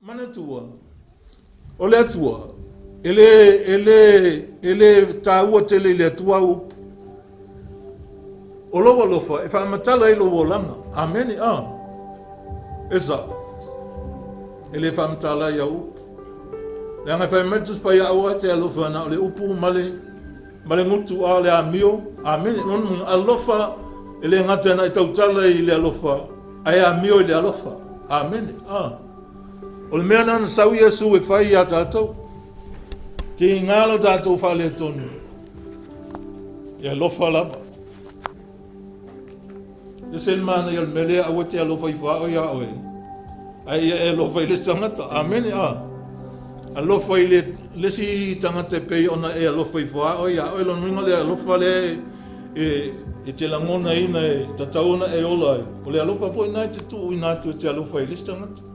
mana tua. O le tua. Ele taua tele le tua upu. O loa lofa, e whaamatala i loa langa. Amen. Esa. Ele whaamatala i a upu. Le anga whaimetus pa i a ua te alofa na o le upu male ngutu a le amio. Amen. Non alofa, ele ngata na i tautala i le alofa. Ai amio i le alofa. Amen. O le mea nana sau Yesu e whai a tātou. Te ngalo tātou whale tonu. Ia alofa lava. Le sen mana i al mele a wate alofa i whao ia oe. Ai e alofa i le tangata. Amen. Alofa i le si tangata pei ona e alofa i whao ia oe. Lon winga le alofa le e te langona ina e tatauna e ola e. O le alofa po ina te tu ina tu te alofa i le tangata.